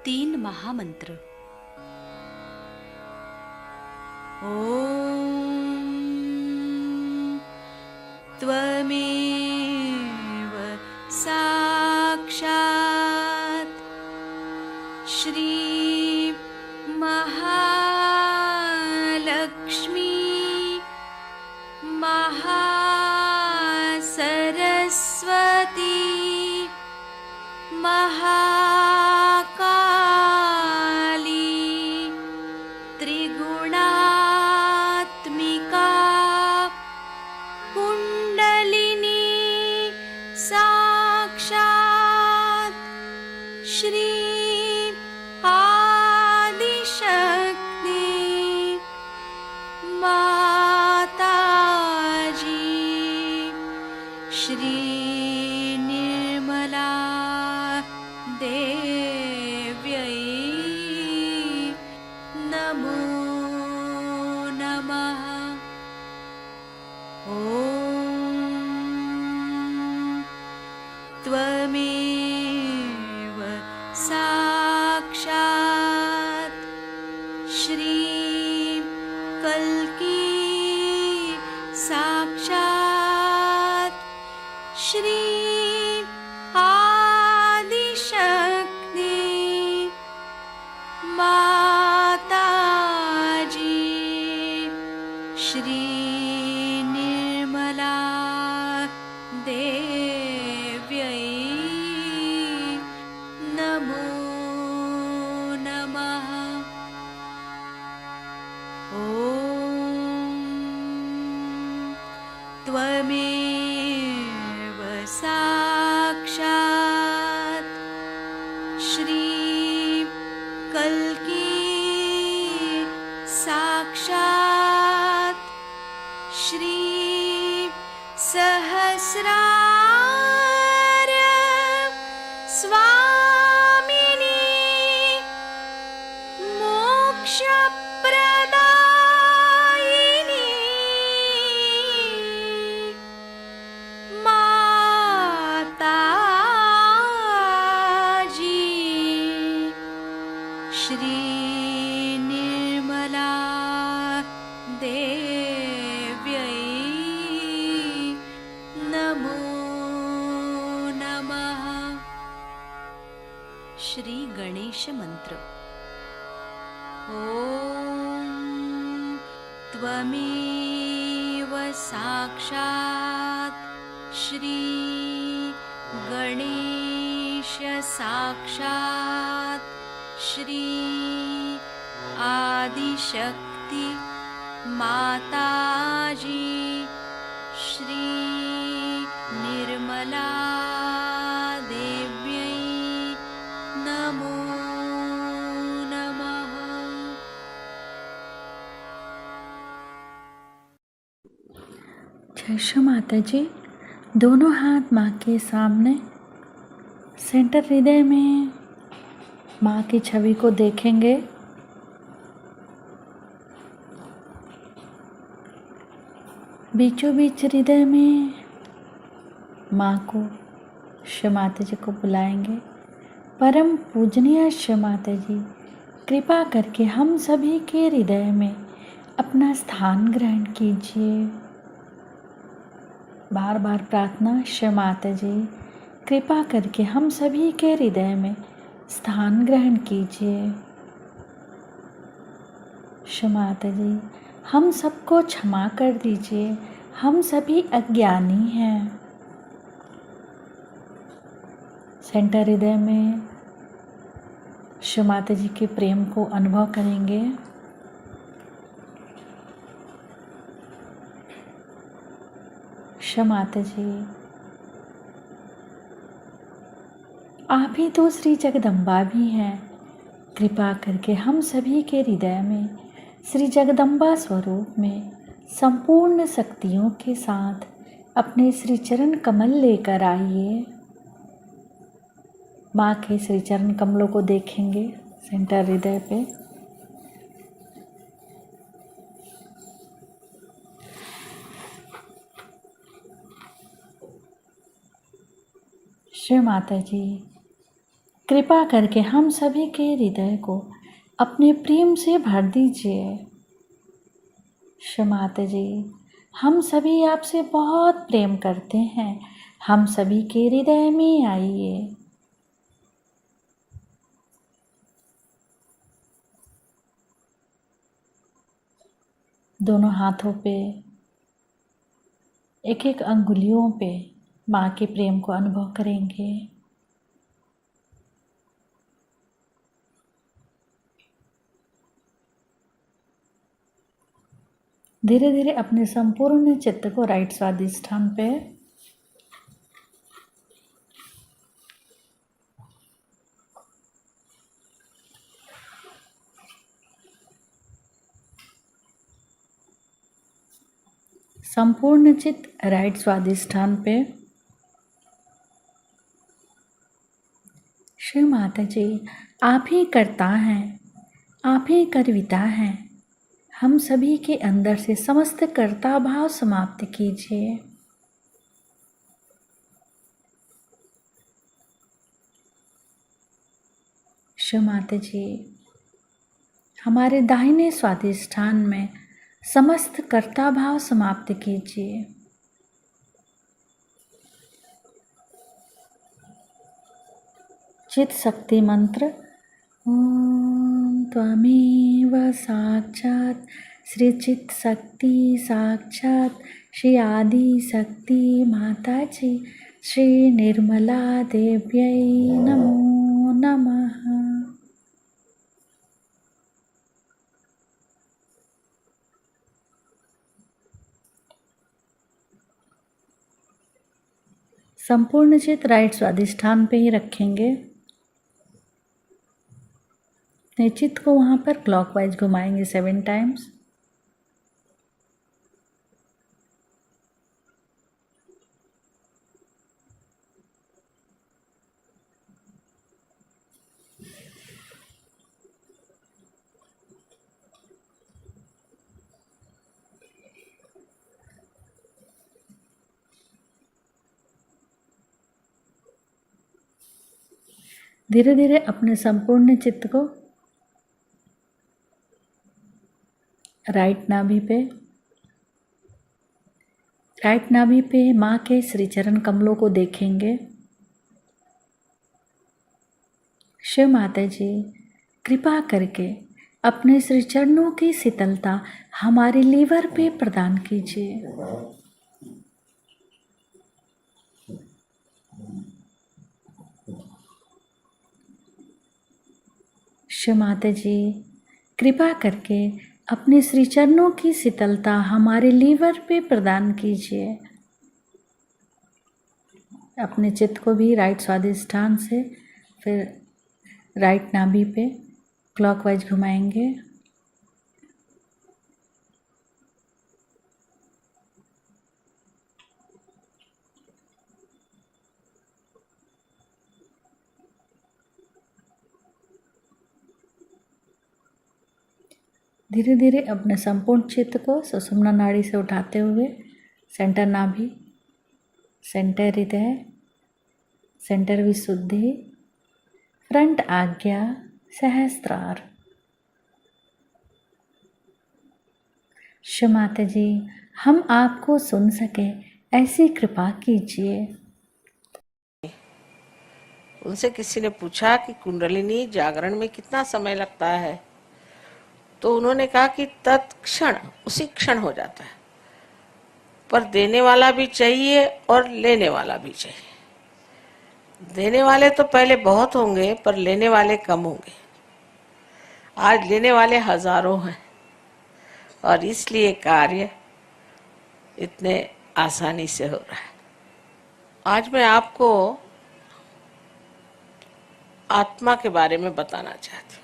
3 महामंत्र। ॐ त्वमेव साक्षात् श्री महालक्ष्मी महासरस्वती महाकाली त्रिगुणात्मिका कुण्डलिनी साक्षात् श्री आदिशक्ति माताजी श्री निर्मला देव्यै नमो नमः। ॐ त्वमेव साक्षात् श्री कल्की साक्षात् श्री आदिशक्ति माताजी श्री निर्मला देव्यै नमो नमः। ॐ त्वमेव साक्षात् श्री कल्की साक्षात् श्री सहस्रार स्वामिनी मोक्षप्रदायिनी माताजी श्री निर्मला देव्यै नमो नमः। श्री गणेश मंत्र। ॐ त्वमेव साक्षात् श्री गणेश साक्षात् श्री आदिशक्ति माताजी श्री निर्मला देव्यै नमो नमः। जय श्री माता जी। दोनों हाथ माँ के सामने, सेंटर हृदय में माँ की छवि को देखेंगे। बीचों बीच हृदय में माँ को, श्री माता जी को बुलाएंगे। परम पूजनीय श्री माता जी, कृपा करके हम सभी के हृदय में अपना स्थान ग्रहण कीजिए। बार बार प्रार्थना, श्री माता जी कृपा करके हम सभी के हृदय में स्थान ग्रहण कीजिए। श्री माता जी हम सबको क्षमा कर दीजिए, हम सभी अज्ञानी हैं। सेंटर हृदय में श्री माता जी के प्रेम को अनुभव करेंगे। श्री माता जी आप ही तो श्री जगदम्बा भी हैं। कृपा करके हम सभी के हृदय में श्री जगदम्बा स्वरूप में संपूर्ण शक्तियों के साथ अपने श्री चरण कमल लेकर आइए। माँ के श्री चरण कमलों को देखेंगे सेंटर हृदय पे। श्री माता जी कृपा करके हम सभी के हृदय को अपने प्रेम से भर दीजिए। क्षमाते जी, हम सभी आपसे बहुत प्रेम करते हैं, हम सभी के हृदय में आइए। दोनों हाथों पे, एक एक अंगुलियों पे माँ के प्रेम को अनुभव करेंगे। धीरे धीरे अपने संपूर्ण चित्त को राइट स्वादिष्ठान पे संपूर्ण चित्त राइट स्वादिष्ठान पे। श्री माता जी, आप ही करता हैं, आप ही करविता हैं, हम सभी के अंदर से समस्त कर्ता भाव समाप्त कीजिए। श्री माता जी, हमारे दाहिने स्वादिष्ठान में समस्त कर्ता भाव समाप्त कीजिए। चित शक्ति मंत्र ओम त्वमेव साक्षात् श्री चित शक्ति साक्षात् श्री आदि शक्ति माता जी श्री निर्मला देव्यै नमो नमः। संपूर्ण चित राइट स्वादिष्ठान पे ही रखेंगे। चित्त को वहाँ पर क्लॉकवाइज घुमाएंगे 7 टाइम्स। धीरे धीरे अपने संपूर्ण चित्त को राइट नाभि पे माँ के श्री चरण कमलों को देखेंगे। शिव माता जी, कृपा करके अपने श्री चरणों की शीतलता हमारे लीवर पे प्रदान कीजिए। शिव माता जी, कृपा करके अपने श्री चरणों की शीतलता हमारे लीवर पे प्रदान कीजिए। अपने चित्त को भी राइट स्वादिष्ठान से फिर राइट नाभि पे क्लॉकवाइज घुमाएंगे। धीरे धीरे अपने संपूर्ण चित्त को सुषुम्ना नाड़ी से उठाते हुए सेंटर नाभि, सेंटर हृदय, सेंटर विशुद्धि, फ्रंट आज्ञा, सहस्त्रार। शिव माता जी, हम आपको सुन सके ऐसी कृपा कीजिए। उनसे किसी ने पूछा कि कुंडलिनी जागरण में कितना समय लगता है, तो उन्होंने कहा कि तत्क्षण, उसी क्षण हो जाता है, पर देने वाला भी चाहिए और लेने वाला भी चाहिए। देने वाले तो पहले बहुत होंगे पर लेने वाले कम होंगे। आज लेने वाले हजारों हैं और इसलिए कार्य इतने आसानी से हो रहा है। आज मैं आपको आत्मा के बारे में बताना चाहती हूँ,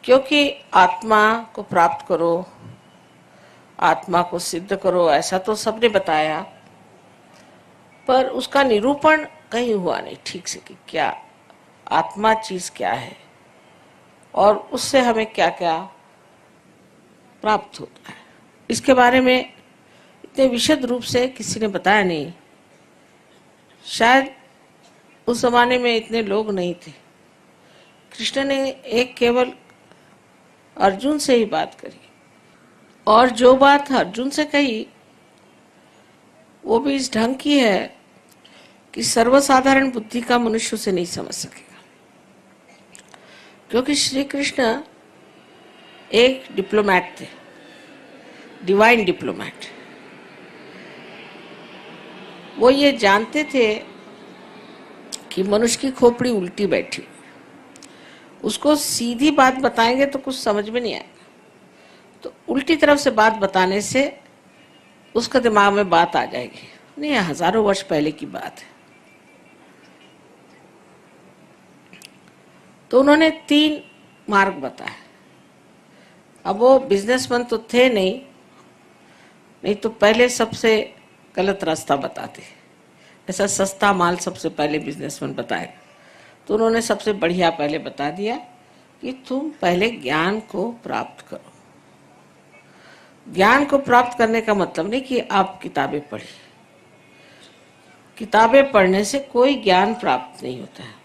क्योंकि आत्मा को प्राप्त करो, आत्मा को सिद्ध करो, ऐसा तो सबने बताया, पर उसका निरूपण कहीं हुआ नहीं ठीक से कि क्या आत्मा चीज क्या है और उससे हमें क्या क्या प्राप्त होता है। इसके बारे में इतने विशद रूप से किसी ने बताया नहीं। शायद उस जमाने में इतने लोग नहीं थे। कृष्ण ने एक केवल अर्जुन से ही बात करी, और जो बात अर्जुन से कही वो भी इस ढंग की है कि सर्वसाधारण बुद्धि का मनुष्य उसे नहीं समझ सकेगा, क्योंकि श्री कृष्ण एक डिप्लोमैट थे, डिवाइन डिप्लोमैट। वो ये जानते थे कि मनुष्य की खोपड़ी उल्टी बैठी, उसको सीधी बात बताएंगे तो कुछ समझ में नहीं आएगा, तो उल्टी तरफ से बात बताने से उसका दिमाग में बात आ जाएगी। नहीं, हजारों वर्ष पहले की बात है। तो उन्होंने 3 मार्ग बताए। अब वो बिजनेसमैन तो थे नहीं तो पहले सबसे गलत रास्ता बताते, ऐसा सस्ता माल सबसे पहले बिजनेसमैन बताएगा। तो उन्होंने सबसे बढ़िया पहले बता दिया कि तुम पहले ज्ञान को प्राप्त करो। ज्ञान को प्राप्त करने का मतलब नहीं कि आप किताबें पढ़ी, किताबें पढ़ने से कोई ज्ञान प्राप्त नहीं होता है।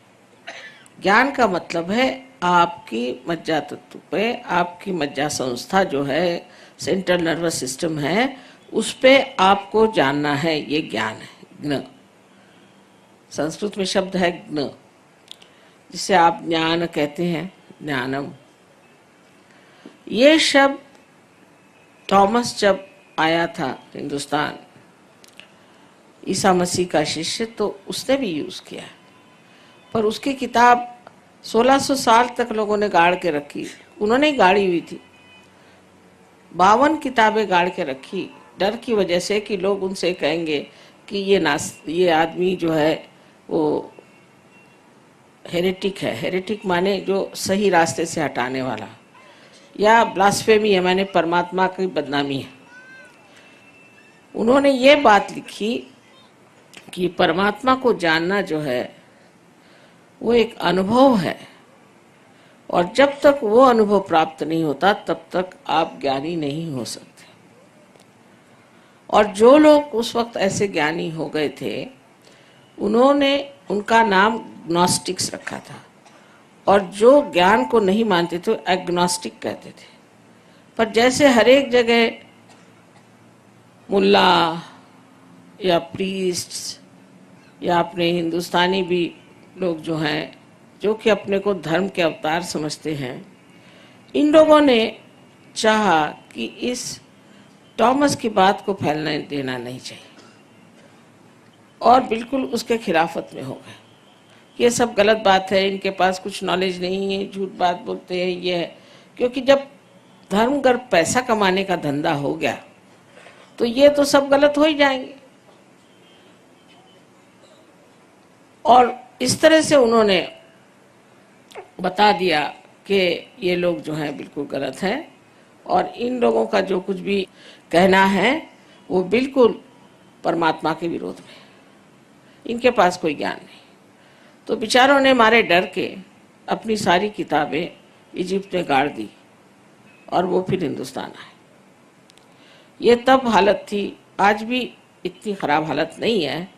ज्ञान का मतलब है आपकी मज्जा तत्व पे, आपकी मज्जा संस्था जो है, सेंट्रल नर्वस सिस्टम है, उस पे आपको जानना है। ये ज्ञान है, ज्ञ। संस्कृत में शब्द है ज्ञ, जिसे आप ज्ञान कहते हैं, ज्ञानम। ये शब्द थॉमस जब आया था हिंदुस्तान, ईसा मसीह का शिष्य, तो उसने भी यूज किया, पर उसकी किताब 1600 साल तक लोगों ने गाड़ के रखी। उन्होंने ही गाड़ी हुई थी, 52 किताबें गाड़ के रखी, डर की वजह से कि लोग उनसे कहेंगे कि ये आदमी जो है वो हेरेटिक है। हेरेटिक माने जो सही रास्ते से हटाने वाला, या ब्लास्फेमी है माने परमात्मा की बदनामी है। उन्होंने ये बात लिखी कि परमात्मा को जानना जो है वो एक अनुभव है, और जब तक वो अनुभव प्राप्त नहीं होता तब तक आप ज्ञानी नहीं हो सकते। और जो लोग उस वक्त ऐसे ज्ञानी हो गए थे, उनका नाम ग्नोस्टिक्स रखा था, और जो ज्ञान को नहीं मानते थे एग्नोस्टिक कहते थे। पर जैसे हर एक जगह मुल्ला या प्रीस्ट या अपने हिंदुस्तानी भी लोग जो हैं, जो कि अपने को धर्म के अवतार समझते हैं, इन लोगों ने चाहा कि इस थॉमस की बात को फैलने देना नहीं चाहिए, और बिल्कुल उसके खिलाफत में हो गए। ये सब गलत बात है, इनके पास कुछ नॉलेज नहीं है, झूठ बात बोलते हैं, ये है। क्योंकि जब धर्म गर्भ पैसा कमाने का धंधा हो गया तो ये तो सब गलत हो ही जाएंगे। और इस तरह से उन्होंने बता दिया कि ये लोग जो हैं बिल्कुल गलत हैं, और इन लोगों का जो कुछ भी कहना है वो बिल्कुल परमात्मा के विरोध में, इनके पास कोई ज्ञान नहीं। तो बेचारों ने मारे डर के अपनी सारी किताबें इजिप्ट में गाड़ दी, और वो फिर हिंदुस्तान आए। ये तब हालत थी, आज भी इतनी खराब हालत नहीं है।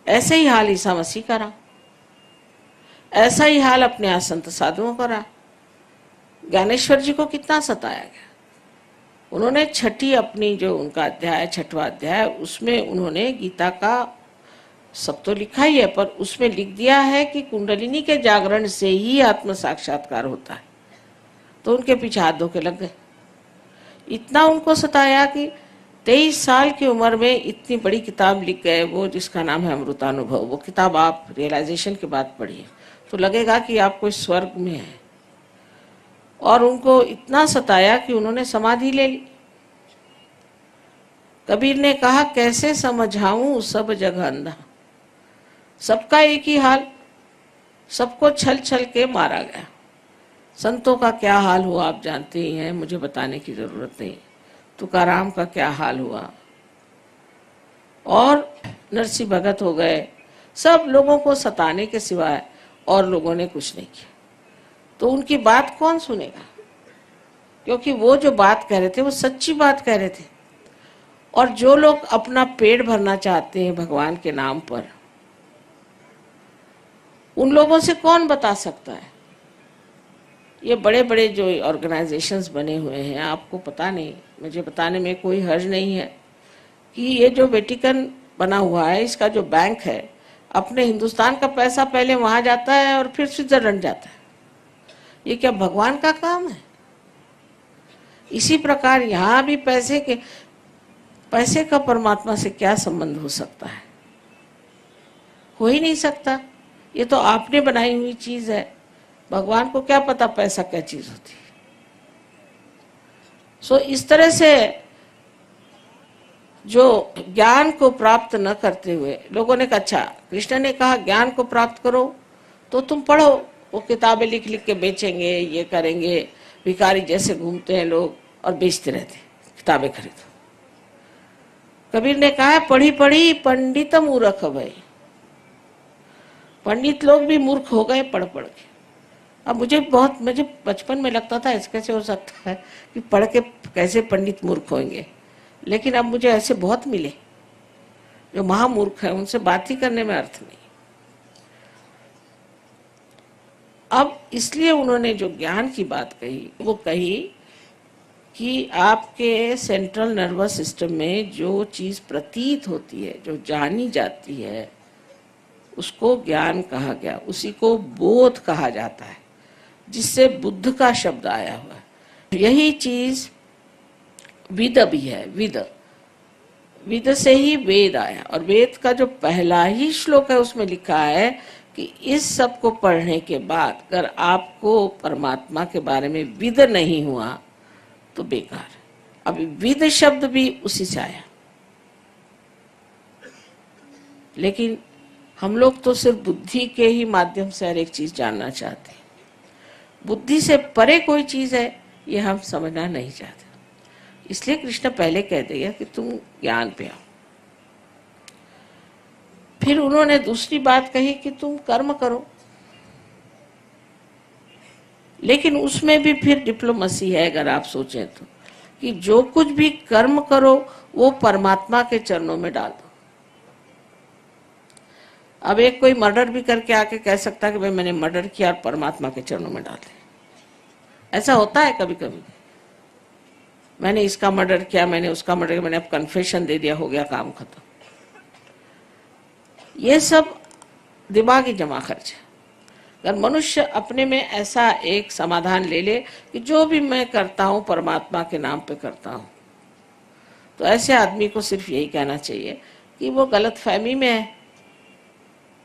ऐसे ही हाल ईसा मसीह का रहा, ऐसा ही हाल अपने यहाँ संत साधुओं का रहा। ज्ञानेश्वर जी को कितना सताया गया। उन्होंने छठी अपनी जो उनका अध्याय, 6वां अध्याय, उसमें उन्होंने गीता का सब तो लिखा ही है, पर उसमें लिख दिया है कि कुंडलिनी के जागरण से ही आत्म साक्षात्कार होता है। तो उनके पीछे हाथ धो के लग गए। इतना उनको सताया कि 23 साल की उम्र में इतनी बड़ी किताब लिख गए, वो जिसका नाम है अमृतानुभव। वो किताब आप रियलाइजेशन के बाद पढ़िए तो लगेगा कि आप कोई स्वर्ग में है। और उनको इतना सताया कि उन्होंने समाधि ले ली। कबीर ने कहा, कैसे समझाऊं सब जगह अंधा। सबका एक ही हाल, सबको छल छल के मारा गया। संतों का क्या हाल हुआ आप जानते ही हैं, मुझे बताने की जरूरत नहीं। तुकाराम का क्या हाल हुआ, और नरसिंह भगत हो गए। सब लोगों को सताने के सिवाय और लोगों ने कुछ नहीं किया। तो उनकी बात कौन सुनेगा, क्योंकि वो जो बात कह रहे थे वो सच्ची बात कह रहे थे। और जो लोग अपना पेट भरना चाहते हैं भगवान के नाम पर, उन लोगों से कौन बता सकता है? ये बड़े बड़े जो ऑर्गेनाइजेशंस बने हुए हैं, आपको पता नहीं, मुझे बताने में कोई हर्ज नहीं है कि ये जो वेटिकन बना हुआ है, इसका जो बैंक है, अपने हिंदुस्तान का पैसा पहले वहां जाता है और फिर स्विट्जरलैंड जाता है। ये क्या भगवान का काम है? इसी प्रकार यहाँ भी पैसे का परमात्मा से क्या संबंध हो सकता है? हो ही नहीं सकता। ये तो आपने बनाई हुई चीज है। भगवान को क्या पता पैसा क्या चीज होती है। सो इस तरह से जो ज्ञान को प्राप्त न करते हुए लोगों ने कहा, अच्छा कृष्ण ने कहा ज्ञान को प्राप्त करो तो तुम पढ़ो, वो किताबें लिख लिख के बेचेंगे, ये करेंगे, भिखारी जैसे घूमते हैं लोग और बेचते रहते किताबें खरीदो। कबीर ने कहा पढ़ी पढ़ी पंडित मूर्ख भय। पंडित लोग भी मूर्ख हो गए पढ़ पढ़ के। अब मुझे बचपन में लगता था ऐसे कैसे हो सकता है कि पढ़ के कैसे पंडित मूर्ख होंगे, लेकिन अब मुझे ऐसे बहुत मिले जो महामूर्ख है, उनसे बात ही करने में अर्थ नहीं। अब इसलिए उन्होंने जो ज्ञान की बात कही वो कही कि आपके सेंट्रल नर्वस सिस्टम में जो चीज प्रतीत होती है, जो जानी जाती है, उसको ज्ञान कहा गया, उसी को बोध कहा जाता है, जिससे बुद्ध का शब्द आया हुआ है। यही चीज विद भी है। विद से ही वेद आया, और वेद का जो पहला ही श्लोक है उसमें लिखा है कि इस सब को पढ़ने के बाद अगर आपको परमात्मा के बारे में विद नहीं हुआ तो बेकार। अभी विद शब्द भी उसी से आया, लेकिन हम लोग तो सिर्फ बुद्धि के ही माध्यम से हर एक चीज जानना चाहते हैं। बुद्धि से परे कोई चीज है ये हम समझना नहीं चाहते। इसलिए कृष्ण पहले कह दिया कि तुम ज्ञान पे आओ। फिर उन्होंने दूसरी बात कही कि तुम कर्म करो, लेकिन उसमें भी फिर डिप्लोमेसी है। अगर आप सोचें तो कि जो कुछ भी कर्म करो वो परमात्मा के चरणों में डाल दो। अब एक कोई मर्डर भी करके आके कह सकता है कि भाई मैंने मर्डर किया और परमात्मा के चरणों में डाल दिया। ऐसा होता है कभी कभी, मैंने इसका मर्डर किया, मैंने उसका मर्डर किया, मैंने अब कन्फेशन दे दिया, हो गया काम खत्म। ये सब दिमागी जमा खर्च है। अगर मनुष्य अपने में ऐसा एक समाधान ले ले कि जो भी मैं करता हूं परमात्मा के नाम पे करता हूं, तो ऐसे आदमी को सिर्फ यही कहना चाहिए कि वो गलत फहमी में है,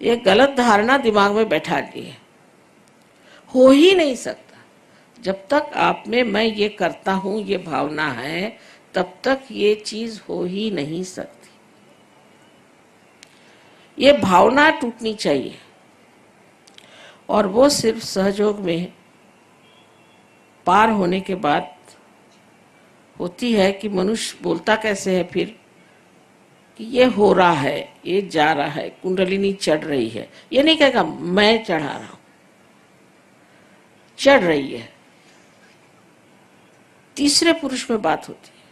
ये गलत धारणा दिमाग में बैठा ली है। हो ही नहीं सकता जब तक आप में मैं ये करता हूं ये भावना है, तब तक ये चीज हो ही नहीं सकती। ये भावना टूटनी चाहिए, और वो सिर्फ सहयोग में पार होने के बाद होती है। कि मनुष्य बोलता कैसे है फिर कि ये हो रहा है, ये जा रहा है, कुंडलिनी चढ़ रही है। ये नहीं कहेगा मैं चढ़ा रहा हूं, चढ़ रही है। तीसरे पुरुष में बात होती है,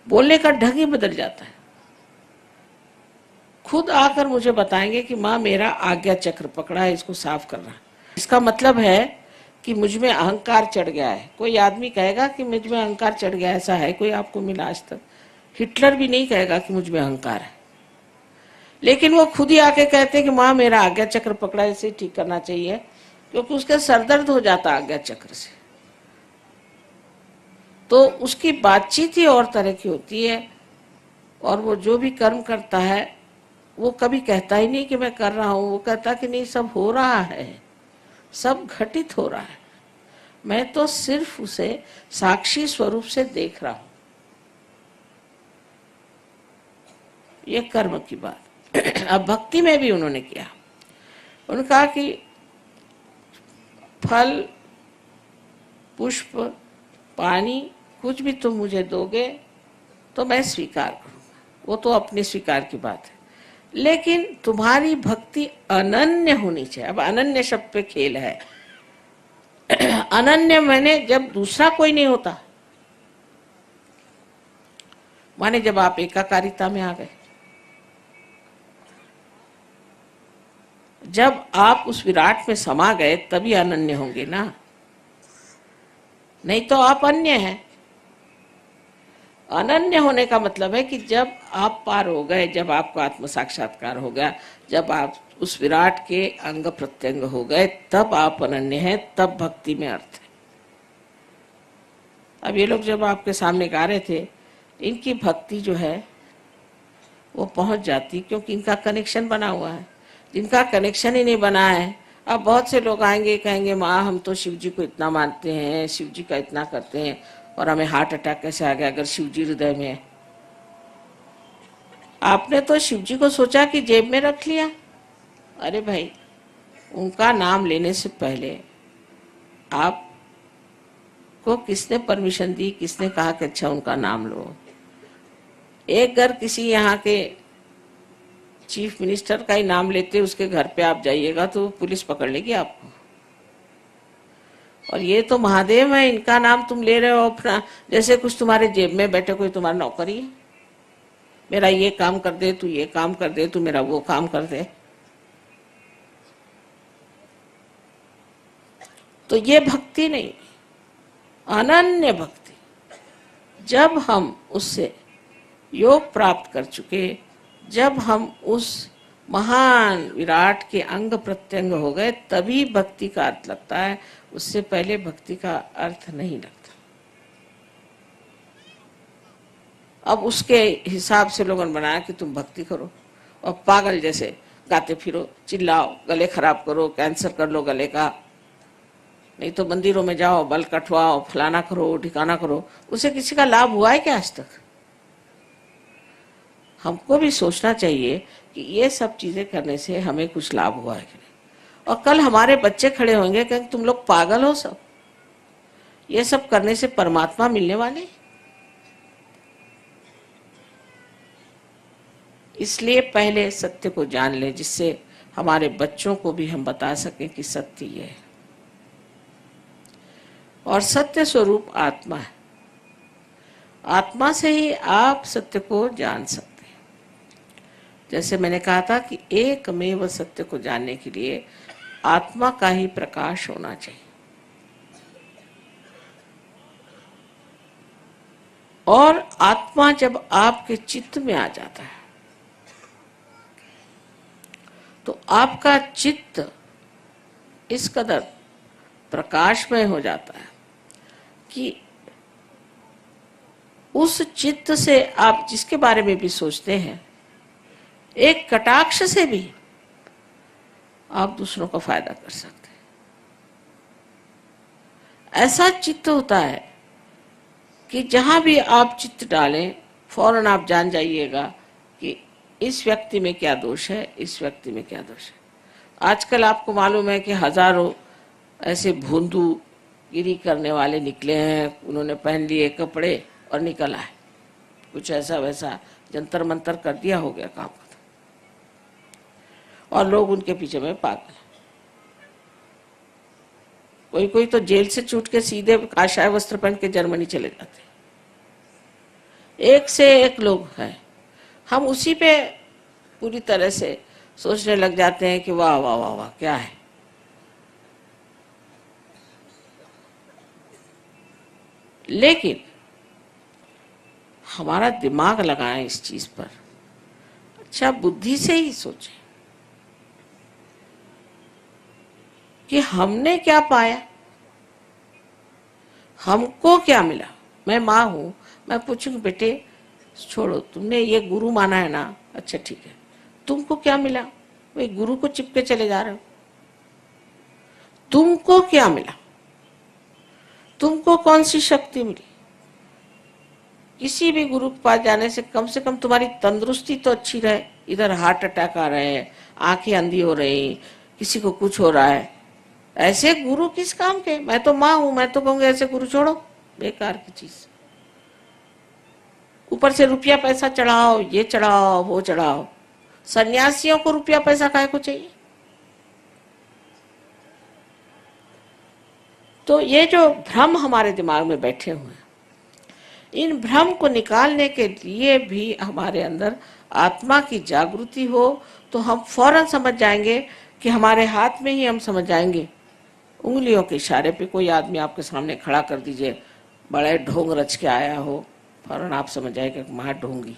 बोलने का ढंग ही बदल जाता है। खुद आकर मुझे बताएंगे कि माँ मेरा आज्ञा चक्र पकड़ा है, इसको साफ करना। इसका मतलब है कि मुझ में अहंकार चढ़ गया है। कोई आदमी कहेगा कि मुझ में अहंकार चढ़ गया, ऐसा है कोई आपको मिला आज तक? हिटलर भी नहीं कहेगा कि मुझ में अहंकार है, लेकिन वो खुद ही आके कहते हैं कि माँ मेरा आज्ञा चक्र पकड़ा है, इसे ठीक करना चाहिए, क्योंकि उसका सरदर्द हो जाता आज्ञा चक्र से। तो उसकी बातचीत ही और तरह की होती है, और वो जो भी कर्म करता है वो कभी कहता ही नहीं कि मैं कर रहा हूं, वो कहता कि नहीं सब हो रहा है, सब घटित हो रहा है, मैं तो सिर्फ उसे साक्षी स्वरूप से देख रहा हूं। ये कर्म की बात। अब भक्ति में भी उन्होंने किया, उन्होंने कहा कि फल पुष्प पानी कुछ भी तुम मुझे दोगे तो मैं स्वीकार करूंगा, वो तो अपने स्वीकार की बात है, लेकिन तुम्हारी भक्ति अनन्य होनी चाहिए। अब अनन्य शब्द पे खेल है। अनन्य माने जब दूसरा कोई नहीं होता, माने जब आप एकाकारिता में आ गए, जब आप उस विराट में समा गए तभी अनन्य होंगे ना, नहीं तो आप अन्य हैं। अनन्य होने का मतलब है कि जब आप पार हो गए, जब आपको आत्म साक्षात्कार हो गया, जब आप उस विराट के अंग प्रत्यंग हो गए, तब आप अनन्य हैं, तब भक्ति में अर्थ है। अब ये लोग जब आपके सामने गा रहे थे, इनकी भक्ति जो है वो पहुंच जाती, क्योंकि इनका कनेक्शन बना हुआ है। जिनका कनेक्शन ही नहीं बना है, अब बहुत से लोग आएंगे कहेंगे माँ हम तो शिव जी को इतना मानते हैं, शिव जी का इतना करते हैं, और हमें हार्ट अटैक कैसे आ गया अगर शिव जी हृदय में है। आपने तो शिव जी को सोचा कि जेब में रख लिया। अरे भाई, उनका नाम लेने से पहले आपको किसने परमिशन दी, किसने कहा कि अच्छा उनका नाम लो। एक घर किसी यहाँ के चीफ मिनिस्टर का ही नाम लेते, उसके घर पे आप जाइएगा तो पुलिस पकड़ लेगी आपको। और ये तो महादेव है, इनका नाम तुम ले रहे हो अपना, जैसे कुछ तुम्हारे जेब में बैठे कोई तुम्हारा नौकरी है। मेरा ये काम कर दे, तू ये काम कर दे, तू मेरा वो काम कर दे। तो ये भक्ति नहीं, अनन्य भक्ति। जब हम उससे योग प्राप्त कर चुके, जब हम उस महान विराट के अंग प्रत्यंग हो गए, तभी भक्ति का अर्थ लगता है। उससे पहले भक्ति का अर्थ नहीं लगता। अब उसके हिसाब से लोगों ने बनाया कि तुम भक्ति करो और पागल जैसे गाते फिरो, चिल्लाओ, गले खराब करो, कैंसर कर लो गले का, नहीं तो मंदिरों में जाओ, बल कटवाओ, फलाना करो, ठिकाना करो। उसे किसी का लाभ हुआ है क्या आज तक? हमको भी सोचना चाहिए कि ये सब चीजें करने से हमें कुछ लाभ हुआ है कि नहीं। और कल हमारे बच्चे खड़े होंगे कि तुम लोग पागल हो सब, ये सब करने से परमात्मा मिलने वाले। इसलिए पहले सत्य को जान ले, जिससे हमारे बच्चों को भी हम बता सकें कि सत्य ये है। और सत्य स्वरूप आत्मा है। आत्मा से ही आप सत्य को जान सकते हैं। जैसे मैंने कहा था कि एकमेव सत्य को जानने के लिए आत्मा का ही प्रकाश होना चाहिए। और आत्मा जब आपके चित्त में आ जाता है तो आपका चित्त इस कदर प्रकाशमय हो जाता है कि उस चित्त से आप जिसके बारे में भी सोचते हैं, एक कटाक्ष से भी आप दूसरों का फायदा कर सकते हैं। ऐसा चित्त होता है कि जहां भी आप चित्त डालें, फौरन आप जान जाइएगा कि इस व्यक्ति में क्या दोष है, इस व्यक्ति में क्या दोष है। आजकल आपको मालूम है कि हजारों ऐसे भोंदू गिरी करने वाले निकले हैं। उन्होंने पहन लिए कपड़े और निकल आए, कुछ ऐसा वैसा जंतर मंतर कर दिया, हो गया काम खत्म। और लोग उनके पीछे में पागल। कोई कोई तो जेल से छूट के सीधे काशाय वस्त्र पहन के जर्मनी चले जाते। एक से एक लोग हैं। हम उसी पे पूरी तरह से सोचने लग जाते हैं कि वाह वाह वाह वाह क्या है। लेकिन हमारा दिमाग लगाएं इस चीज पर, अच्छा बुद्धि से ही सोचें कि हमने क्या पाया, हमको क्या मिला। मैं माँ हूं, मैं पूछूंगी बेटे छोड़ो, तुमने ये गुरु माना है ना, अच्छा ठीक है, तुमको क्या मिला? वही गुरु को चिपके चले जा रहे हो। तुमको क्या मिला? तुमको कौन सी शक्ति मिली? किसी भी गुरु के पास जाने से कम तुम्हारी तंदुरुस्ती तो अच्छी रहे। इधर हार्ट अटैक आ रहे हैं, आंखें अंधी हो रही, किसी को कुछ हो रहा है। ऐसे गुरु किस काम के? मैं तो माँ हूं, मैं तो कहूंगी ऐसे गुरु छोड़ो, बेकार की चीज। ऊपर से रुपया पैसा चढ़ाओ, ये चढ़ाओ वो चढ़ाओ। सन्यासियों को रुपया पैसा काहे को चाहिए? तो ये जो भ्रम हमारे दिमाग में बैठे हुए हैं, इन भ्रम को निकालने के लिए भी हमारे अंदर आत्मा की जागृति हो तो हम फौरन समझ जाएंगे कि हमारे हाथ में ही हम समझ जाएंगे। उंगलियों के इशारे पे कोई आदमी आपके सामने खड़ा कर दीजिए, बड़े ढोंग रच के आया हो, फौरन आप समझ जाएंगे कि मां ढोंगी।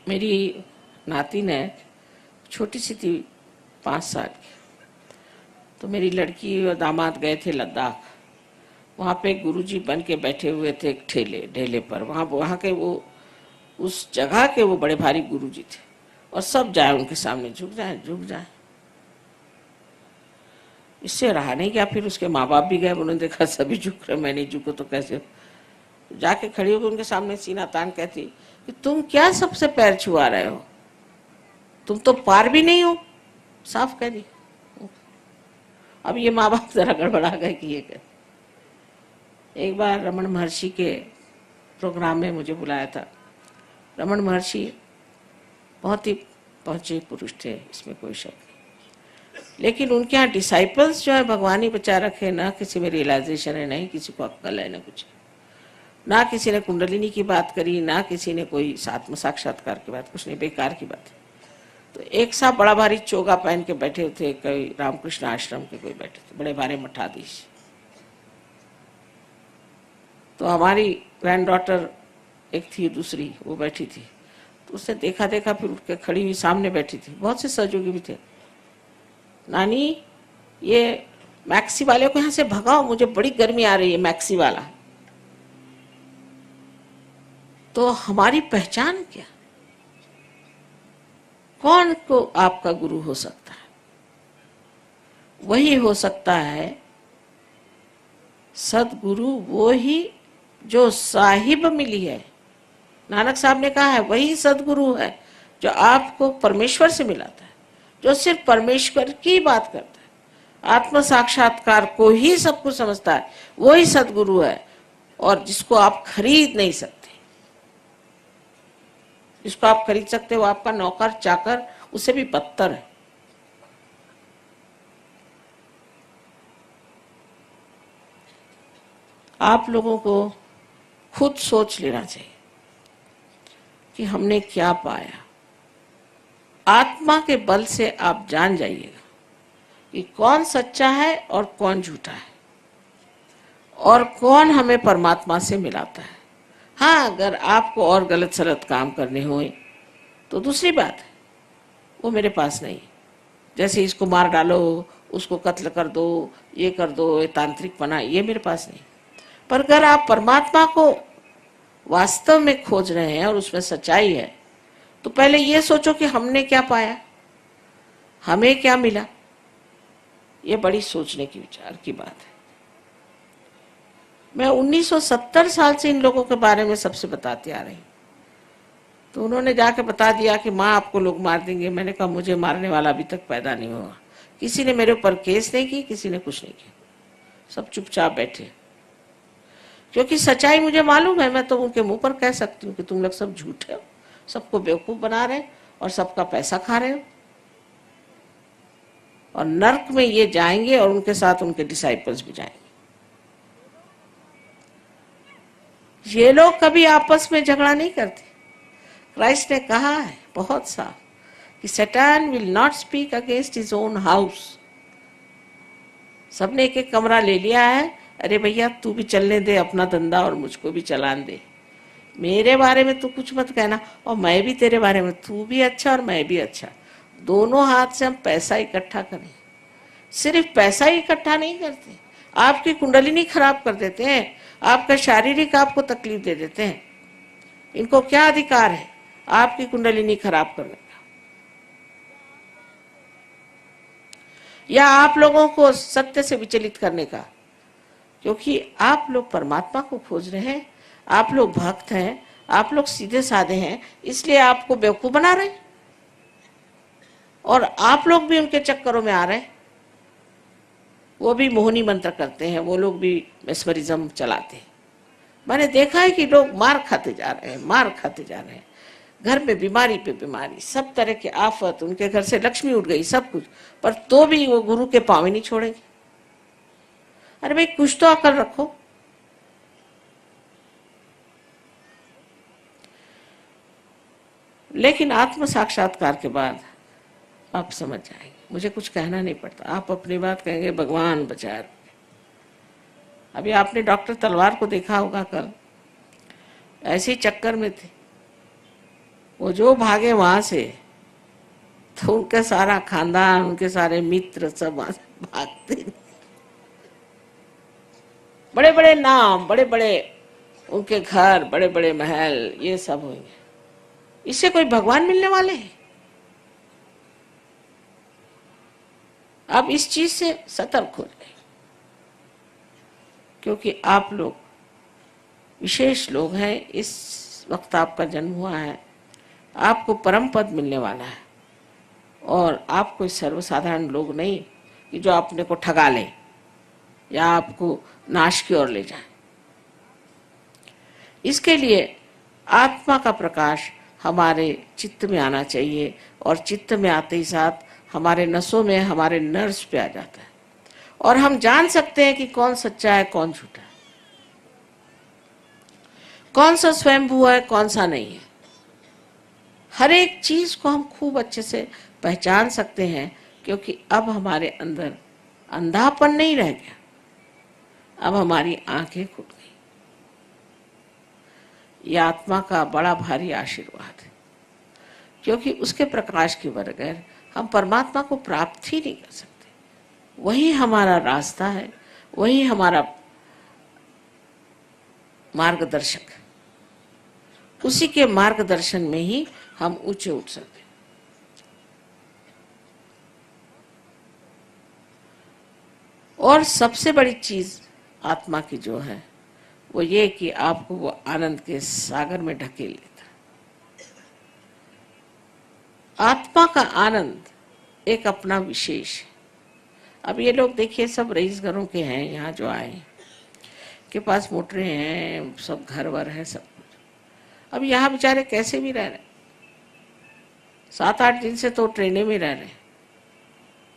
मेरी नातिन है, छोटी सी थी, 5 साल की। तो मेरी लड़की और दामाद गए थे लद्दाख। वहाँ पे गुरुजी बन के बैठे हुए थे एक ढेले पर। वहाँ के वो उस जगह के वो बड़े भारी गुरुजी थे और सब जाए उनके सामने, झुक जाए। इससे रहा नहीं गया। फिर उसके माँ बाप भी गए, उन्होंने देखा सभी झुक रहे, मैं नहीं झुको तो कैसे। जाके खड़ी होकर उनके सामने सीना तान कहती कि तुम क्या सबसे पैर छुआ रहे हो, तुम तो पार भी नहीं हो, साफ कह दी। अब ये माँ बाप जरा गड़बड़ा गए कि ये कर। एक बार रमन महर्षि के प्रोग्राम में मुझे बुलाया था। रमन महर्षि बहुत ही पहुंचे पुरुष थे, इसमें कोई शक नहीं, लेकिन उनके यहाँ डिसाइपल्स जो है भगवान ही बचा रखे, ना किसी में रियलाइजेशन है, नहीं किसी को अक्ल है, ना कुछ, ना किसी ने कुंडलिनी की बात करी, ना किसी ने कोई आत्म साक्षात्कार की बात, कुछ नहीं, बेकार की बात है। तो एक साथ बड़ा भारी चोगा पहन के बैठे थे, कोई रामकृष्ण आश्रम के कोई बैठे थे, बड़े भारे मठाधीश। तो हमारी ग्रैंड डॉटर एक थी, दूसरी वो बैठी थी। तो उसने देखा फिर उठ के खड़ी हुई सामने बैठी थी। बहुत से सहयोगी भी थे। नानी, ये मैक्सी वाले को यहाँ से भगाओ, मुझे बड़ी गर्मी आ रही है, मैक्सी वाला। तो हमारी पहचान क्या, कौन को आपका गुरु हो सकता है? वही हो सकता है सदगुरु, वो ही जो साहिब मिली है। नानक साहब ने कहा है वही सदगुरु है जो आपको परमेश्वर से मिलाता है, जो सिर्फ परमेश्वर की बात करता है, आत्म साक्षात्कार को ही सब कुछ समझता है, वही सदगुरु है। और जिसको आप खरीद नहीं सकते, जिसको आप खरीद सकते हो आपका नौकर चाकर, उससे भी बदतर है। आप लोगों को खुद सोच लेना चाहिए कि हमने क्या पाया। आत्मा के बल से आप जान जाइएगा कि कौन सच्चा है और कौन झूठा है, और कौन हमें परमात्मा से मिलाता है। हाँ, अगर आपको और गलत सलत काम करने होए तो दूसरी बात है, वो मेरे पास नहीं। जैसे इसको मार डालो, उसको कत्ल कर दो, ये कर दो, ये तांत्रिक पना, ये मेरे पास नहीं। पर अगर आप परमात्मा को वास्तव में खोज रहे हैं और उसमें सच्चाई है, तो पहले ये सोचो कि हमने क्या पाया, हमें क्या मिला। ये बड़ी सोचने की, विचार की बात है। मैं 1970 साल से इन लोगों के बारे में सबसे बताती आ रही। तो उन्होंने जाके बता दिया कि माँ आपको लोग मार देंगे। मैंने कहा मुझे मारने वाला अभी तक पैदा नहीं हुआ। किसी ने मेरे ऊपर केस नहीं की, किसी ने कुछ नहीं किया, सब चुपचाप बैठे। क्योंकि सच्चाई मुझे मालूम है। मैं तो उनके मुंह पर कह सकती हूँ कि तुम लोग सब झूठे हो, सबको बेवकूफ बना रहे और सबका पैसा खा रहे हो, और नर्क में ये जाएंगे और उनके साथ उनके डिसाइपल्स भी जाएंगे। ये लोग कभी आपस में झगड़ा नहीं करते। क्राइस्ट ने कहा है बहुत साफ कि सैतान will not speak against his own house. सबने एक एक कमरा ले लिया है। अरे भैया तू भी चलने दे अपना धंधा और मुझको भी चलान दे, मेरे बारे में तू कुछ मत कहना, और मैं भी तेरे बारे में, तू भी अच्छा और मैं भी अच्छा। दोनों हाथ से हम पैसा इकट्ठा करें। सिर्फ पैसा ही इकट्ठा नहीं करते, आपकी कुंडलिनी खराब कर देते हैं, आपका शारीरिक आपको तकलीफ दे देते हैं। इनको क्या अधिकार है आपकी कुंडलिनी खराब करने का, या आप लोगों को सत्य से विचलित करने का? क्योंकि आप लोग परमात्मा को खोज रहे हैं, आप लोग भक्त हैं, आप लोग सीधे साधे हैं, इसलिए आपको बेवकूफ बना रहे हैं, और आप लोग भी उनके चक्करों में आ रहे हैं। वो भी मोहनी मंत्र करते हैं, वो लोग भी मेस्मरिज्म चलाते हैं। मैंने देखा है कि लोग मार खाते जा रहे हैं, मार खाते जा रहे हैं, घर में बीमारी पे बीमारी, सब तरह के आफत, उनके घर से लक्ष्मी उठ गई, सब कुछ, पर तो भी वो गुरु के पांव ही नहीं छोड़ेंगे। अरे भाई कुछ तो अकल रखो। लेकिन आत्म साक्षात्कार के बाद आप समझ जाएंगे, मुझे कुछ कहना नहीं पड़ता, आप अपनी बात कहेंगे, भगवान बचा। अभी आपने डॉक्टर तलवार को देखा होगा, कल ऐसे ही चक्कर में थे, वो जो भागे वहां से, तो उनका सारा खानदान, उनके सारे मित्र सब वहां से भागते, बड़े बड़े नाम, बड़े बड़े उनके घर, बड़े बड़े महल, ये सब होंगे। इससे कोई भगवान मिलने वाले हैं? आप इस चीज से सतर्क हो जाए, क्योंकि आप लोग विशेष लोग हैं। इस वक्त आपका जन्म हुआ है, आपको परम पद मिलने वाला है, और आप कोई सर्वसाधारण लोग नहीं कि जो अपने को ठगा ले या आपको नाश की ओर ले जाए। इसके लिए आत्मा का प्रकाश हमारे चित्त में आना चाहिए, और चित्त में आते ही साथ हमारे नसों में, हमारे नर्व्स पे आ जाता है, और हम जान सकते हैं कि कौन सच्चा है, कौन झूठा है, कौन सा स्वयंभू है, कौन सा नहीं है। हर एक चीज को हम खूब अच्छे से पहचान सकते हैं, क्योंकि अब हमारे अंदर अंधापन नहीं रह गया, अब हमारी आंखें खुल गई। यह आत्मा का बड़ा भारी आशीर्वाद है, क्योंकि उसके प्रकाश के बगैर हम परमात्मा को प्राप्त ही नहीं कर सकते। वही हमारा रास्ता है, वही हमारा मार्गदर्शक, उसी के मार्गदर्शन में ही हम ऊंचे उठ सकते हैं। और सबसे बड़ी चीज आत्मा की जो है वो ये कि आपको वो आनंद के सागर में ढकेल लेता है। आत्मा का आनंद एक अपना विशेष है। अब ये लोग देखिए, सब रईस घरों के हैं, यहाँ जो आए के पास मोटरें हैं, सब घर वर है, सब कुछ। अब यहाँ बेचारे कैसे भी रह रहे, 7-8 दिन से तो ट्रेनें में रह रहे,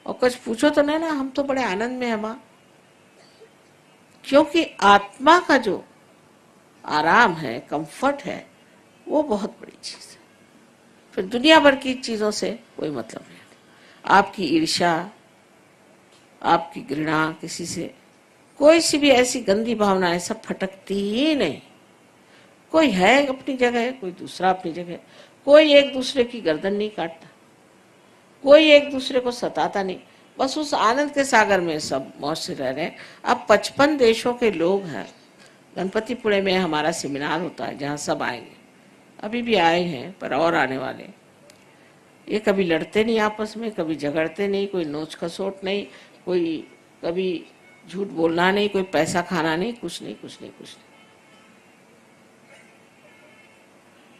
और कुछ पूछो तो नहीं ना, हम तो बड़े आनंद में हैं माँ, क्योंकि आत्मा का जो आराम है, कंफर्ट है, वो बहुत बड़ी चीज है। फिर दुनिया भर की चीजों से कोई मतलब नहीं। आपकी ईर्ष्या, आपकी घृणा, किसी से कोई सी भी ऐसी गंदी भावना है, सब फटकती ही नहीं। कोई है अपनी जगह, कोई दूसरा अपनी जगह, कोई एक दूसरे की गर्दन नहीं काटता, कोई एक दूसरे को सताता नहीं, बस उस आनंद के सागर में सब मौज से रह रहे हैं। अब 55 देशों के लोग हैं। गणपतिपुणे में हमारा सेमिनार होता है, जहाँ सब आएंगे, अभी भी आए हैं, पर और आने वाले। ये कभी लड़ते नहीं आपस में, कभी झगड़ते नहीं, कोई नोच खसोट नहीं, कोई कभी झूठ बोलना नहीं, कोई पैसा खाना नहीं, कुछ नहीं, कुछ नहीं, कुछ नहीं।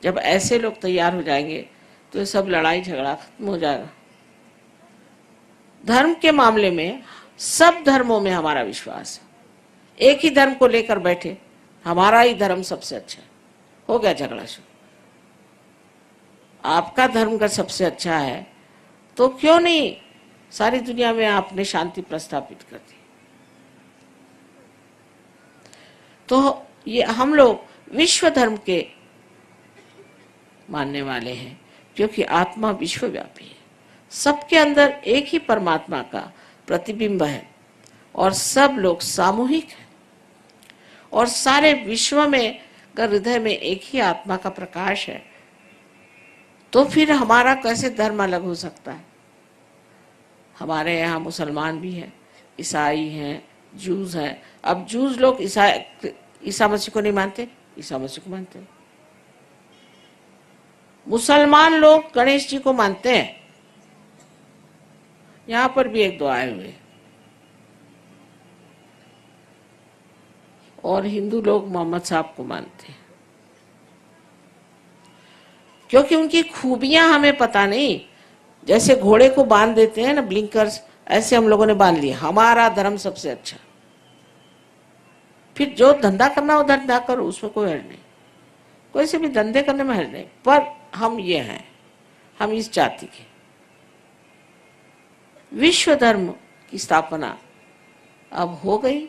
जब ऐसे लोग तैयार हो जाएंगे तो सब लड़ाई झगड़ा खत्म हो जाएगा। धर्म के मामले में सब धर्मों में हमारा विश्वास है। एक ही धर्म को लेकर बैठे, हमारा ही धर्म सबसे अच्छा है, हो गया झगड़ा शुरू। आपका धर्म का सबसे अच्छा है तो क्यों नहीं सारी दुनिया में आपने शांति प्रस्थापित कर दी। तो ये हम लोग विश्व धर्म के मानने वाले हैं, क्योंकि आत्मा विश्वव्यापी है, सबके अंदर एक ही परमात्मा का प्रतिबिंब है, और सब लोग सामूहिक हैं, और सारे विश्व में हृदय में एक ही आत्मा का प्रकाश है। तो फिर हमारा कैसे धर्म अलग हो सकता है? हमारे यहाँ मुसलमान भी हैं, ईसाई हैं, जूस हैं। अब जूस लोग ईसा मसीह को नहीं मानते, ईसा मसीह को मानते हैं। मुसलमान लोग गणेश जी को मानते हैं, यहां पर भी 1-2 आए हुए। और हिंदू लोग मोहम्मद साहब को मानते हैं, क्योंकि उनकी खूबियां हमें पता नहीं। जैसे घोड़े को बांध देते हैं ना ब्लिंकर्स, ऐसे हम लोगों ने बांध लिया, हमारा धर्म सबसे अच्छा। फिर जो धंधा करना हो धंधा करो, उसमें कोई हर्ज नहीं, कोई से भी धंधे करने में हर्ज नहीं, पर हम ये हैं, हम इस जाति के। विश्व धर्म की स्थापना अब हो गई,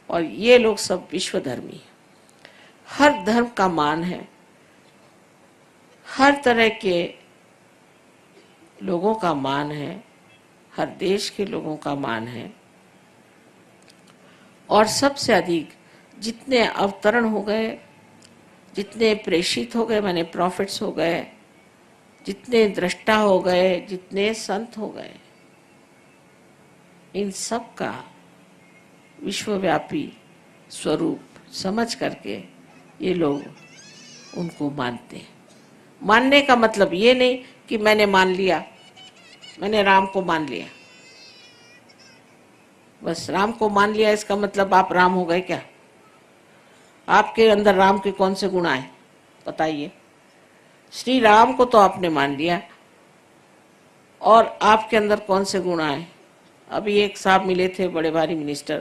और ये लोग सब विश्व धर्मी हैं। हर धर्म का मान है, हर तरह के लोगों का मान है, हर देश के लोगों का मान है। और सबसे अधिक जितने अवतरण हो गए, जितने प्रेषित हो गए, माने प्रॉफिट्स हो गए, जितने दृष्टा हो गए, जितने संत हो गए, इन सब का विश्वव्यापी स्वरूप समझ करके ये लोग उनको मानते हैं। मानने का मतलब ये नहीं कि मैंने मान लिया, मैंने राम को मान लिया, बस राम को मान लिया इसका मतलब आप राम हो गए क्या? आपके अंदर राम के कौन से गुण आए बताइए? श्री राम को तो आपने मान लिया, और आपके अंदर कौन से गुण आए? अभी एक साहब मिले थे, बड़े भारी मिनिस्टर,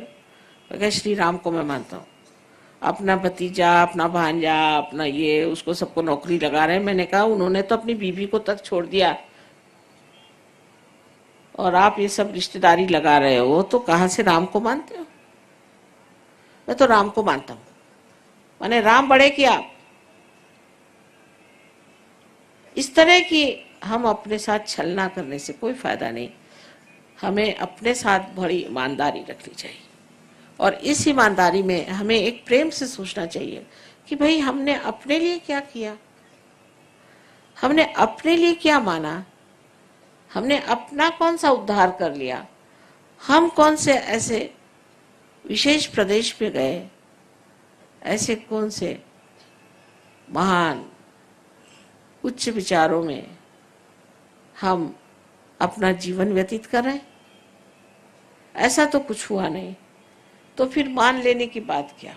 कहा श्री राम को मैं मानता हूँ, अपना भतीजा, अपना भांजा, अपना ये, उसको सबको नौकरी लगा रहे हैं। मैंने कहा उन्होंने तो अपनी बीवी को तक छोड़ दिया और आप ये सब रिश्तेदारी लगा रहे हो, तो कहाँ से राम को मानते हो? मैं तो राम को मानता हूँ। माने राम बड़े कि आप? इस तरह की हम अपने साथ छलना करने से कोई फायदा नहीं। हमें अपने साथ बड़ी ईमानदारी रखनी चाहिए, और इस ईमानदारी में हमें एक प्रेम से सोचना चाहिए कि भाई हमने अपने लिए क्या किया, हमने अपने लिए क्या माना, हमने अपना कौन सा उद्धार कर लिया, हम कौन से ऐसे विशेष प्रदेश पे गए, ऐसे कौन से महान उच्च विचारों में हम अपना जीवन व्यतीत कर रहे हैं। ऐसा तो कुछ हुआ नहीं, तो फिर मान लेने की बात क्या?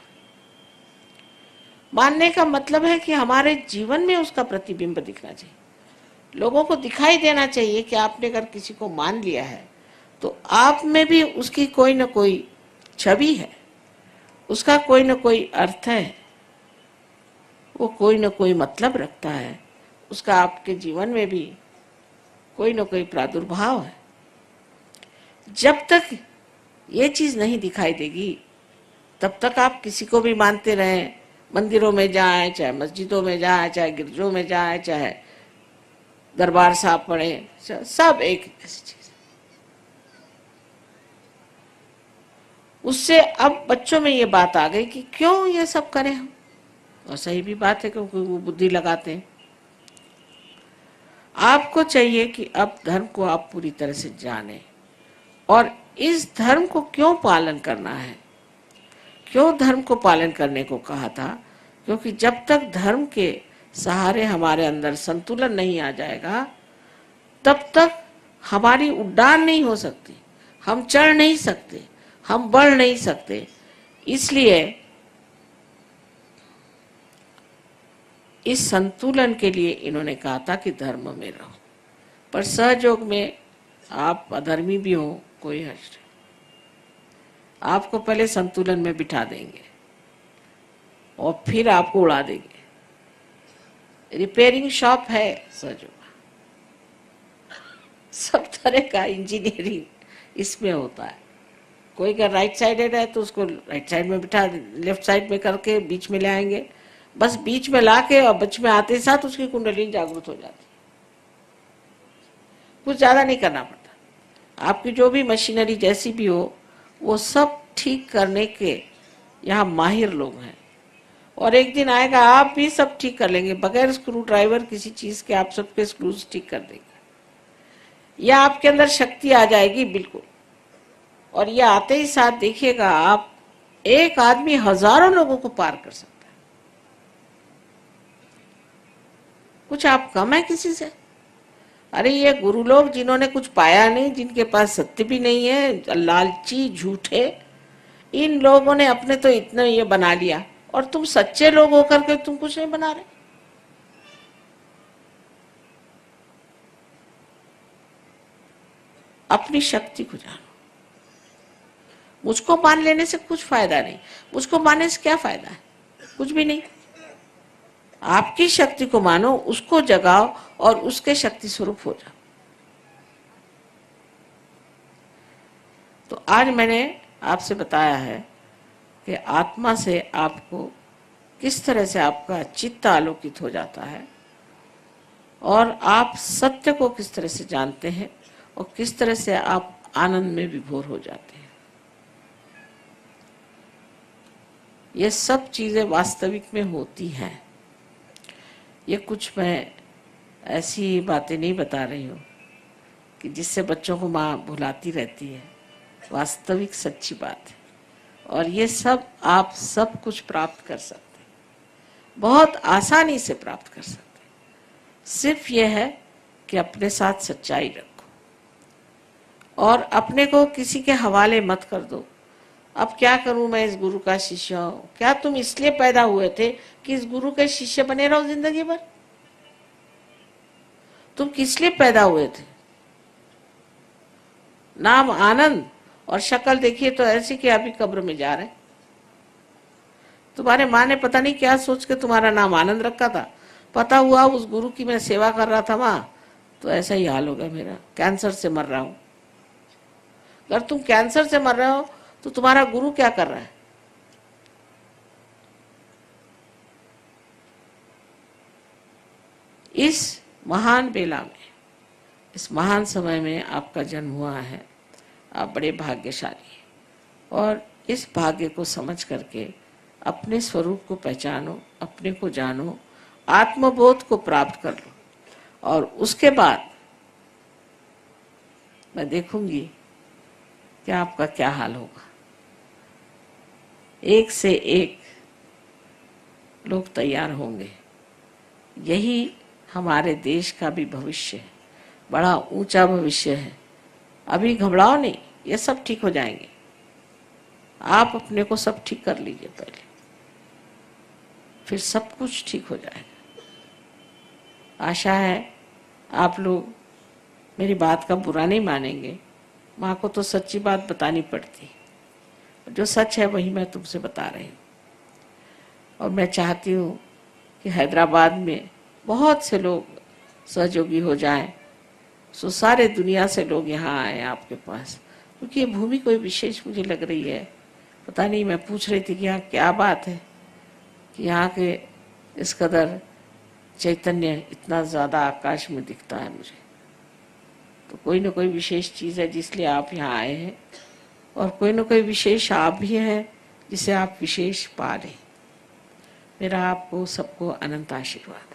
मानने का मतलब है कि हमारे जीवन में उसका प्रतिबिंब दिखना चाहिए, लोगों को दिखाई देना चाहिए कि आपने अगर किसी को मान लिया है तो आप में भी उसकी कोई ना कोई छवि है, उसका कोई ना कोई अर्थ है, वो कोई ना कोई मतलब रखता है, उसका आपके जीवन में भी कोई ना कोई प्रादुर्भाव है। जब तक ये चीज नहीं दिखाई देगी तब तक आप किसी को भी मानते रहें, मंदिरों में जाएं, चाहे मस्जिदों में जाएं, चाहे गिरजों में जाएं, चाहे दरबार साहब पढ़े, सब एक ऐसी चीज। उससे अब बच्चों में ये बात आ गई कि क्यों ये सब करें हम, और सही भी बात है क्योंकि वो बुद्धि लगाते हैं। आपको चाहिए कि अब धर्म को आप पूरी तरह से जाने, और इस धर्म को क्यों पालन करना है, क्यों धर्म को पालन करने को कहा था? क्योंकि जब तक धर्म के सहारे हमारे अंदर संतुलन नहीं आ जाएगा तब तक हमारी उड़ान नहीं हो सकती, हम चढ़ नहीं सकते, हम बढ़ नहीं सकते। इसलिए इस संतुलन के लिए इन्होंने कहा था कि धर्म में रहो, पर सहयोग में आप अधर्मी भी हो कोई हर्ष नहीं, आपको पहले संतुलन में बिठा देंगे और फिर आपको उड़ा देंगे। रिपेयरिंग शॉप है सहयोग, सब तरह का इंजीनियरिंग इसमें होता है। कोई अगर राइट साइडेड है तो उसको राइट साइड में बिठा, लेफ्ट साइड में करके बीच में ले आएंगे, बस बीच में लाके और बीच में आते साथ उसकी कुंडली जागृत हो जाती, कुछ ज्यादा नहीं करना पड़ता। आपकी जो भी मशीनरी जैसी भी हो वो सब ठीक करने के यहाँ माहिर लोग हैं, और एक दिन आएगा आप भी सब ठीक कर लेंगे बगैर स्क्रू ड्राइवर किसी चीज के, आप सबके स्क्रूज ठीक कर देंगे, या आपके अंदर शक्ति आ जाएगी बिल्कुल। और ये आते ही साथ देखिएगा आप, एक आदमी हजारों लोगों को पार कर सकता है। कुछ आप कम है किसी से? अरे ये गुरु लोग जिन्होंने कुछ पाया नहीं, जिनके पास सत्य भी नहीं है, लालची झूठे, इन लोगों ने अपने तो इतना ये बना लिया, और तुम सच्चे लोग होकर के तुम कुछ नहीं बना रहे। अपनी शक्ति को जानो। मुझको मान लेने से कुछ फायदा नहीं, मुझको मानने से क्या फायदा है? कुछ भी नहीं। आपकी शक्ति को मानो, उसको जगाओ और उसके शक्ति स्वरूप हो जाओ। तो आज मैंने आपसे बताया है कि आत्मा से आपको किस तरह से आपका चित्त आलोकित हो जाता है, और आप सत्य को किस तरह से जानते हैं और किस तरह से आप आनंद में विभोर हो जाते हैं। ये सब चीजें वास्तविक में होती हैं। ये कुछ मैं ऐसी बातें नहीं बता रही हूँ कि जिससे बच्चों को माँ भुलाती रहती है। वास्तविक सच्ची बात है और ये सब आप सब कुछ प्राप्त कर सकते हैं, बहुत आसानी से प्राप्त कर सकते हैं। सिर्फ ये है कि अपने साथ सच्चाई रखो और अपने को किसी के हवाले मत कर दो। अब क्या करूं, मैं इस गुरु का शिष्य हूं। क्या तुम इसलिए पैदा हुए थे कि इस गुरु के शिष्य बने रहो जिंदगी भर? तुम किस लिए पैदा हुए थे? नाम आनंद और शक्ल देखिए तो ऐसी कि अभी कब्र में जा रहे। तुम्हारे माँ ने पता नहीं क्या सोच के तुम्हारा नाम आनंद रखा था। पता हुआ उस गुरु की मैं सेवा कर रहा था माँ, तो ऐसा ही हाल हो गया मेरा। कैंसर से मर रहा हूं। अगर तुम कैंसर से मर रहे हो तो तुम्हारा गुरु क्या कर रहा है? इस महान बेला में, इस महान समय में आपका जन्म हुआ है। आप बड़े भाग्यशाली हैं और इस भाग्य को समझ करके अपने स्वरूप को पहचानो, अपने को जानो, आत्मबोध को प्राप्त कर लो और उसके बाद मैं देखूंगी कि आपका क्या हाल होगा। एक से एक लोग तैयार होंगे। यही हमारे देश का भी भविष्य है, बड़ा ऊंचा भविष्य है। अभी घबराओ नहीं, ये सब ठीक हो जाएंगे। आप अपने को सब ठीक कर लीजिए पहले, फिर सब कुछ ठीक हो जाएगा। आशा है आप लोग मेरी बात का बुरा नहीं मानेंगे। माँ को तो सच्ची बात बतानी पड़ती, जो सच है वही मैं तुमसे बता रही हूँ। और मैं चाहती हूँ कि हैदराबाद में बहुत से लोग सहयोगी हो जाएं, सो सारे दुनिया से लोग यहाँ आए आपके पास, क्योंकि ये भूमि कोई विशेष मुझे लग रही है। पता नहीं, मैं पूछ रही थी कि यहाँ क्या बात है कि यहाँ के इस कदर चैतन्य इतना ज़्यादा आकाश में दिखता है मुझे। तो कोई ना कोई विशेष चीज़ है जिसलिए आप यहाँ आए हैं और कोई ना कोई विशेष आप भी हैं जिसे आप विशेष पा लें। मेरा आपको सबको अनंत आशीर्वाद।